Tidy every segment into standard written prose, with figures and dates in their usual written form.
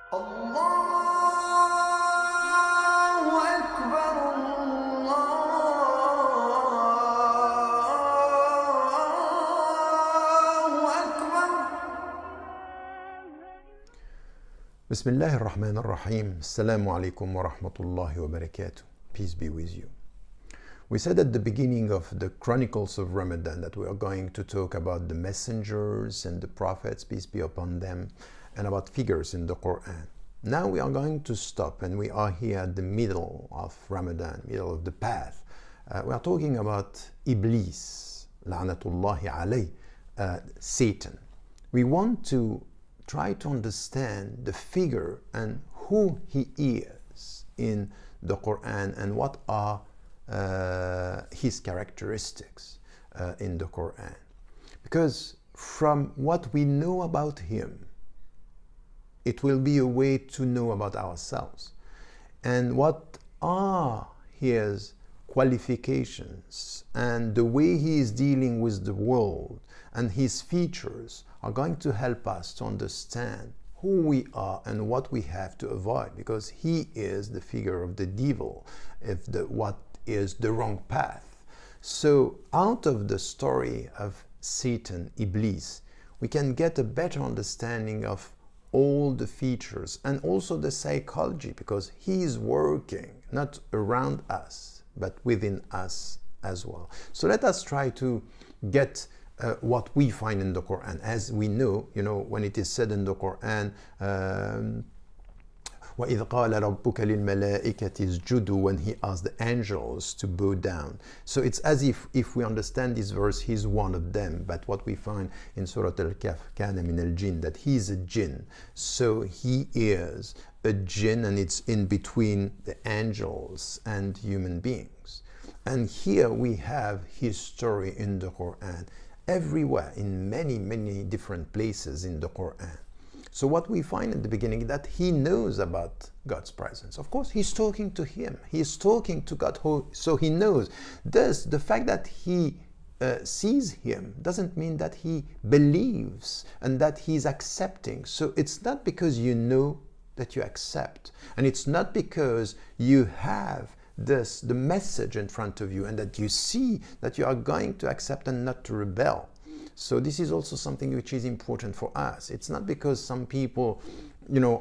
الله أكبر الله أكبر. بسم الله الرحمن الرحيم. السلام عليكم ورحمة الله وبركاته. Peace be with you. We said at the beginning of the Chronicles of Ramadan that we are going to talk about the messengers and the prophets, peace be upon them, and about figures in the Quran. Now we are going to stop, and we are here at the middle of Ramadan, middle of the path. We are talking about Ibliss, la'natullahi alayh, Satan. We want to try to understand the figure and who he is in the Quran and what are his characteristics in the Quran. Because from what we know about him, it will be a way to know about ourselves. And what are his qualifications and the way he is dealing with the world and his features are going to help us to understand who we are and what we have to avoid, because he is the figure of the devil, what is the wrong path. So out of the story of Satan, Ibliss, we can get a better understanding of all the features and also the psychology, because he is working not around us but within us as well. So let us try to get what we find in the Quran. As we know, when it is said in the Quran, وَإِذْ قَالَ رَبُّكَ لِلْمَلَائِكَةِ اسْجُدُوا, when he asked the angels to bow down. So it's as if we understand this verse, he's one of them. But what we find in Surah Al-Kahf, كَانَ مِنَ الْجِنِّ, that he's a jinn. So he is a jinn, and it's in between the angels and human beings. And here we have his story in the Quran, everywhere, in many, many different places in the Quran. So what we find at the beginning, that he knows about God's presence. Of course, he's talking to him. He's talking to God, so he knows. Thus, the fact that he sees him doesn't mean that he believes and that he's accepting. So it's not because you know that you accept. And it's not because you have the message in front of you and that you see that you are going to accept and not to rebel. So this is also something which is important for us. It's not because some people,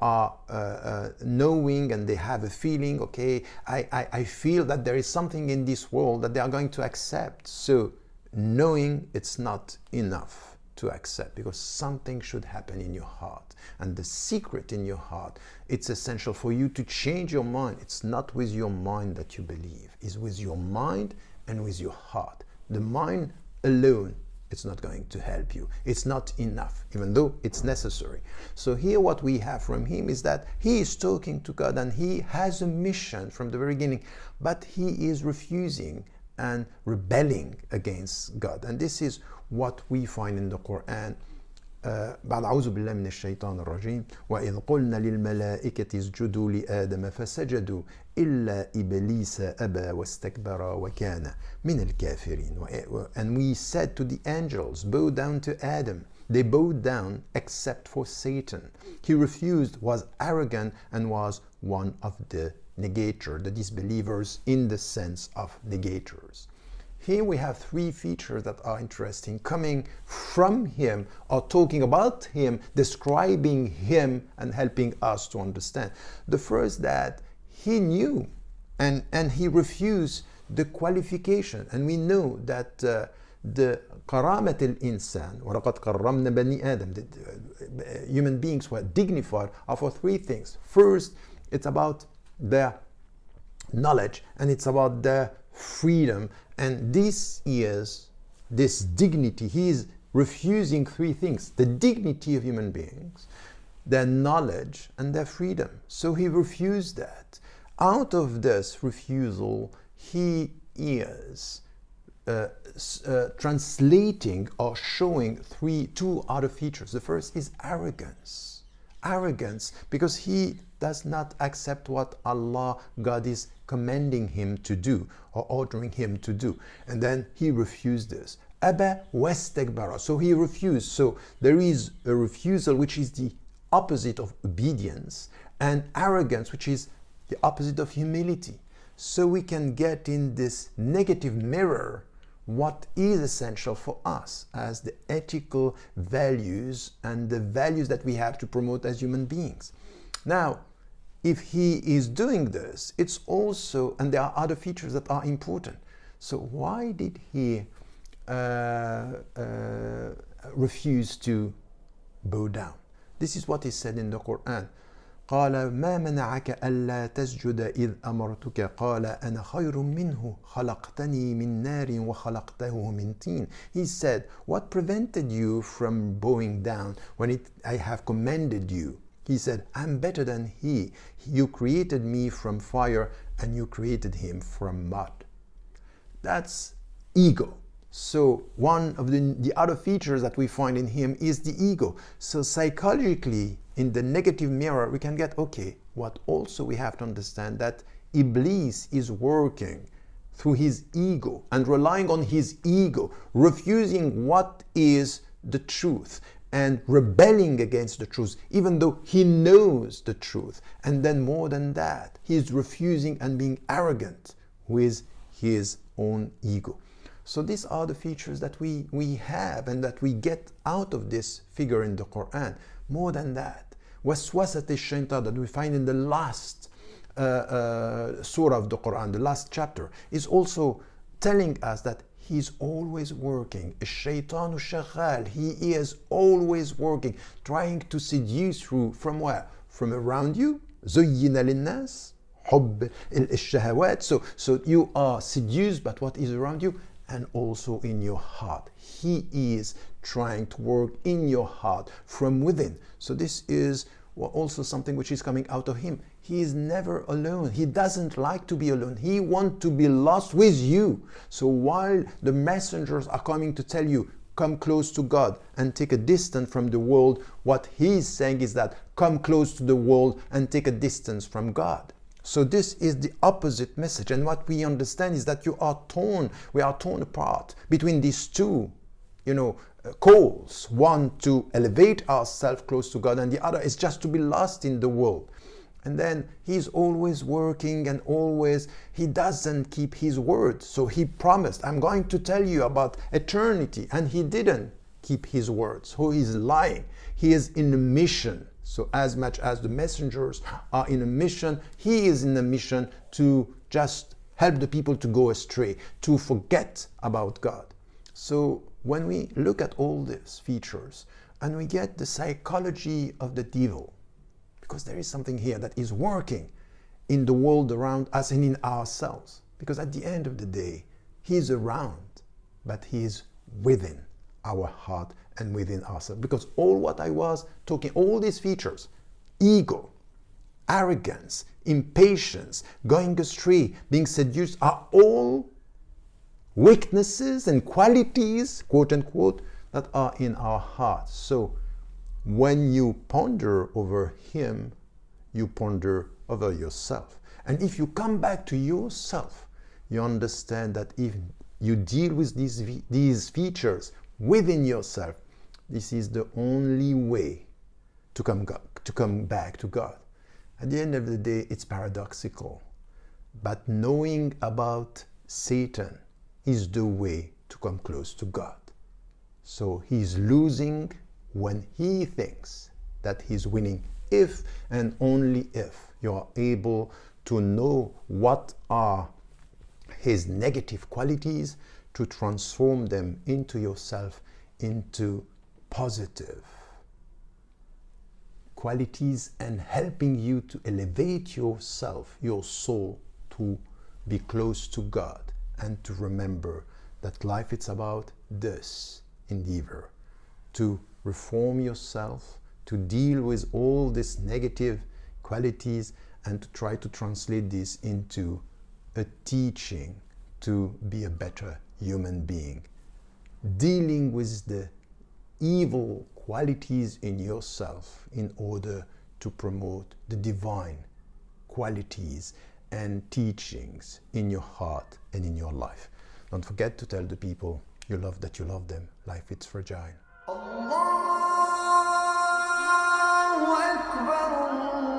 are knowing and they have a feeling, okay, I feel that there is something in this world that they are going to accept. So knowing, it's not enough to accept, because something should happen in your heart. And the secret in your heart, it's essential for you to change your mind. It's not with your mind that you believe. It's with your mind and with your heart. The mind alone, it's not going to help you. It's not enough, even though it's necessary. So here what we have from him is that he is talking to God and he has a mission from the very beginning, but he is refusing and rebelling against God. And this is what we find in the Quran. بعد أعوذ بالله من الشيطان الرجيم وإذ قلنا للملائكة اسجدوا لآدم فسجدوا إلا إبليس أبى واستكبر وكان من الكافرين. And we said to the angels, bow down to Adam. They bowed down except for Satan. He refused, was arrogant, and was one of the negators, the disbelievers in the sense of negators. Here we have three features that are interesting, coming from him or talking about him, describing him and helping us to understand. The first, that he knew and he refused the qualification. And we know that the كرامة الإنسان وَلَقَدْ كَرَّمْنَا بَنِي آدَمَ, human beings were dignified, are for three things. First, it's about their knowledge and it's about their freedom. And this is this dignity. He is refusing three things: the dignity of human beings, their knowledge, and their freedom. So he refused that. Out of this refusal, he is translating or showing two other features. The first is arrogance. Arrogance, because he does not accept what Allah, God, is commanding him to do or ordering him to do. And then he refused this. Aba wastakbara. So he refused. So there is a refusal which is the opposite of obedience, and arrogance, which is the opposite of humility. So we can get in this negative mirror what is essential for us as the ethical values and the values that we have to promote as human beings. Now, if he is doing this, it's also, and there are other features that are important. So why did he refuse to bow down? This is what is said in the Quran. قال ما منعك ألا تسجد إذ أمرتك قال أنا خير منه خلقتني من نار وخلقته من طين. He said, what prevented you from bowing down when I have commanded you? He said, I'm better than he. You created me from fire and you created him from mud. That's ego. So one of the other features that we find in him is the ego. So psychologically, in the negative mirror, we can get, okay, what also we have to understand that Ibliss is working through his ego and relying on his ego, refusing what is the truth and rebelling against the truth, even though he knows the truth. And then more than that, he is refusing and being arrogant with his own ego. So these are the features that we have and that we get out of this figure in the Quran. More than that, waswasat ash-shaytan that we find in the last surah of the Quran, the last chapter, is also telling us that he's always working. Ash-shaytanu shaghal. He is always working, trying to seduce you from where? From around you. زُيِّنَ لِلنَّاسِ حُبُّ الشَّهَوَاتِ. So you are seduced by what is around you, and also in your heart. He is trying to work in your heart from within. So this is also something which is coming out of him. He is never alone. He doesn't like to be alone. He wants to be lost with you. So while the messengers are coming to tell you, come close to God and take a distance from the world, what he is saying is that come close to the world and take a distance from God. So this is the opposite message. And what we understand is that we are torn apart between these two, calls. One to elevate ourselves close to God, and the other is just to be lost in the world. And then he's always working and he doesn't keep his word. So he promised, I'm going to tell you about eternity, and he didn't keep his word. So he's lying. He is in a mission. So as much as the messengers are in a mission, he is in a mission to just help the people to go astray, to forget about God. So when we look at all these features and we get the psychology of the devil, because there is something here that is working in the world around us and in ourselves. Because at the end of the day, he's around, but he is within our heart and within ourselves. Because all what I was talking, all these features, ego, arrogance, impatience, going astray, being seduced, are all weaknesses and qualities, quote unquote, that are in our hearts. So when you ponder over him, you ponder over yourself. And if you come back to yourself, you understand that if you deal with these features within yourself, this is the only way to come back to God. At the end of the day, it's paradoxical. But knowing about Satan is the way to come close to God. So he's losing when he thinks that he's winning, if and only if you are able to know what are his negative qualities, to transform them into yourself, into positive qualities, and helping you to elevate yourself, your soul, to be close to God, and to remember that life is about this endeavor, to reform yourself, to deal with all these negative qualities, and to try to translate this into a teaching to be a better human being, dealing with the evil qualities in yourself in order to promote the divine qualities and teachings in your heart and in your life. Don't forget to tell the people you love that you love them. Life is fragile. الله أكبر